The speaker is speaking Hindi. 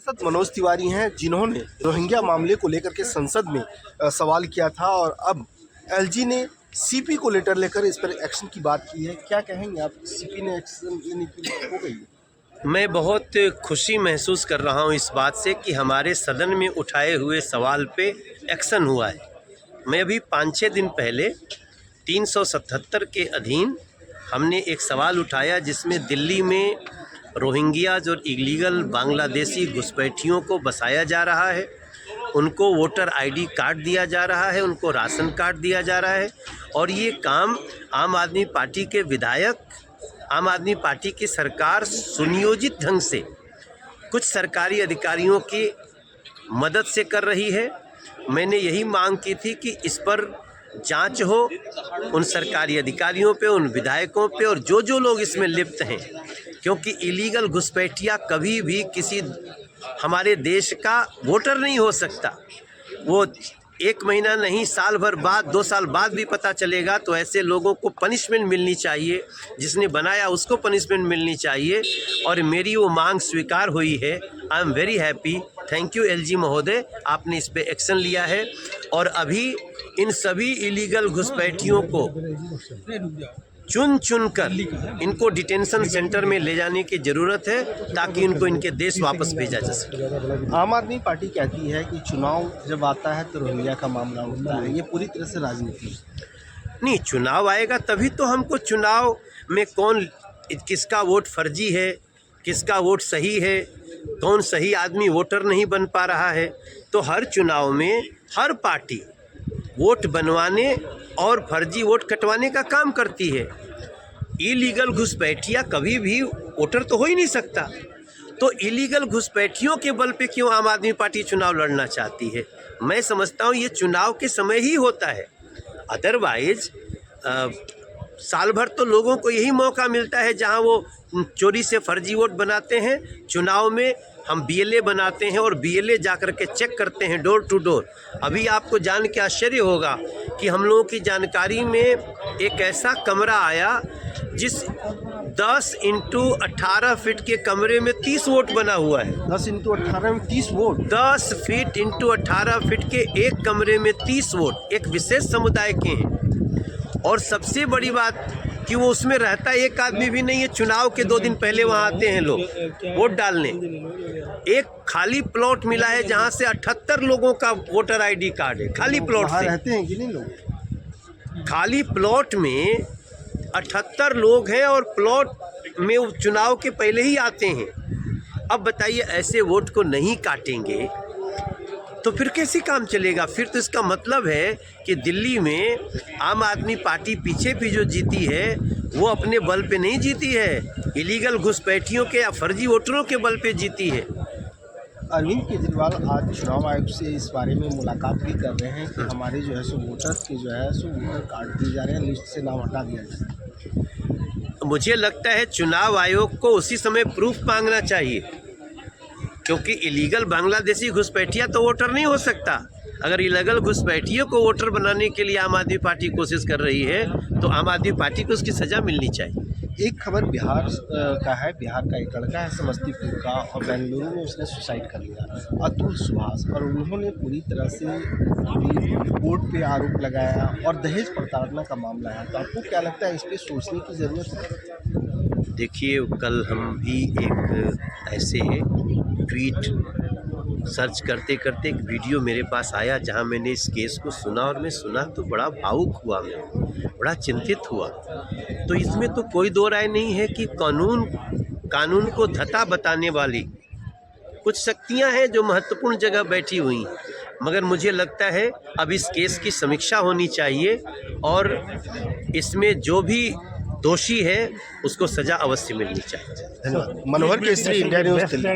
सांसद मनोज तिवारी हैं जिन्होंने रोहिंग्या मामले को लेकर के संसद में सवाल किया था और अब एलजी ने सीपी को लेटर लेकर इस पर एक्शन की बात की है। क्या कहेंगे आप, सीपी ने एक्शन लेने की हो गई है? मैं बहुत खुशी महसूस कर रहा हूं इस बात से कि हमारे सदन में उठाए हुए सवाल पे एक्शन हुआ है। मैं अभी 5-6 दिन पहले 377 के अधीन हमने एक सवाल उठाया जिसमें दिल्ली में रोहिंग्याज और इलीगल बांग्लादेशी घुसपैठियों को बसाया जा रहा है, उनको वोटर आईडी कार्ड दिया जा रहा है, उनको राशन कार्ड दिया जा रहा है और ये काम आम आदमी पार्टी के विधायक, आम आदमी पार्टी की सरकार सुनियोजित ढंग से कुछ सरकारी अधिकारियों की मदद से कर रही है। मैंने यही मांग की थी कि इस पर जांच हो, उन सरकारी अधिकारियों पे, उन विधायकों पे और जो लोग इसमें लिप्त हैं, क्योंकि इलीगल घुसपैठिया कभी भी किसी हमारे देश का वोटर नहीं हो सकता। वो 1 महीना नहीं, साल भर बाद, 2 साल बाद भी पता चलेगा। तो ऐसे लोगों को पनिशमेंट मिलनी चाहिए, जिसने बनाया उसको पनिशमेंट मिलनी चाहिए और मेरी वो मांग स्वीकार हुई है। I am very happy, thank you LG महोदय, आपने इस पे एक्शन लिया है और अभी इन सभी इलीगल घुसपैठियों को चुन कर इनको डिटेंशन सेंटर में ले जाने की ज़रूरत है ताकि इनको इनके देश वापस भेजा जा सके। आम आदमी पार्टी कहती है कि चुनाव जब आता है तो रोहिंग्या का मामला उठता है, ये पूरी तरह से राजनीति है। नहीं, चुनाव आएगा तभी तो हमको चुनाव में किसका वोट फर्जी है, किसका वोट सही है, कौन सही आदमी वोटर नहीं बन पा रहा है। तो हर चुनाव में हर पार्टी वोट बनवाने और फर्जी वोट कटवाने का काम करती है। इलीगल घुसपैठिया कभी भी वोटर तो हो ही नहीं सकता, तो इलीगल घुसपैठियों के बल पे क्यों आम आदमी पार्टी चुनाव लड़ना चाहती है? मैं समझता हूँ ये चुनाव के समय ही होता है, अदरवाइज साल भर तो लोगों को यही मौका मिलता है जहाँ वो चोरी से फर्जी वोट बनाते हैं। चुनाव में हम बीएलए बनाते हैं और बीएलए जाकर के चेक करते हैं डोर टू डोर। अभी आपको जान के आश्चर्य होगा कि हम लोगों की जानकारी में एक ऐसा कमरा आया जिस 10 × 18 फीट के कमरे में 30 वोट बना हुआ है। 10 × 18 में 30 वोट, 10 फीट × 18 फीट के एक कमरे में 30 वोट एक विशेष समुदाय के हैं। और सबसे बड़ी बात कि वो उसमें रहता एक आदमी भी नहीं है। चुनाव के 2 दिन पहले वहाँ आते हैं लोग वोट डालने। एक खाली प्लॉट मिला है जहाँ से 78 लोगों का वोटर आईडी कार्ड है, खाली प्लॉट से। रहते हैं कि नहीं लोग? खाली प्लॉट में 78 लोग हैं और प्लॉट में चुनाव के पहले ही आते हैं। अब बताइए, ऐसे वोट को नहीं काटेंगे तो फिर कैसे काम चलेगा? फिर तो इसका मतलब है कि दिल्ली में आम आदमी पार्टी पीछे भी जो जीती है वो अपने बल पे नहीं जीती है, इलीगल घुसपैठियों के या फर्जी वोटरों के बल पे जीती है। अरविंद केजरीवाल आज चुनाव आयोग से इस बारे में मुलाकात भी कर रहे हैं कि हमारे जो है सो वोटर्स के जो है सो वोटर कार्ड दिए जा रहे हैं, लिस्ट से नाम हटा दिया जा रहा है। मुझे लगता है चुनाव आयोग को उसी समय प्रूफ मांगना चाहिए, क्योंकि इलीगल बांग्लादेशी घुसपैठिया तो वोटर नहीं हो सकता। अगर इलीगल घुसपैठियों को वोटर बनाने के लिए आम आदमी पार्टी कोशिश कर रही है तो आम आदमी पार्टी को उसकी सज़ा मिलनी चाहिए। एक खबर बिहार का है, बिहार का एक लड़का है समस्तीपुर का और बेंगलुरु में उसने सुसाइड कर लिया, अतुल सुभाष, और उन्होंने पूरी तरह से कोर्ट पे आरोप लगाया और दहेज प्रताड़ना का मामला है। तो आपको क्या लगता है, इस पर सोचने की ज़रूरत है? देखिए, कल हम भी एक ऐसे ट्वीट सर्च करते करते एक वीडियो मेरे पास आया जहां मैंने इस केस को सुना और मैं सुना तो बड़ा भावुक हुआ, मैं बड़ा चिंतित हुआ। तो इसमें तो कोई दो राय नहीं है कि कानून को धता बताने वाली कुछ शक्तियां हैं जो महत्वपूर्ण जगह बैठी हुई हैं, मगर मुझे लगता है अब इस केस की समीक्षा होनी चाहिए और इसमें जो भी दोषी है उसको सज़ा अवश्य मिलनी चाहिए। धन्यवाद। मनोहर केसरी, इंडिया न्यूज़ दिल्ली।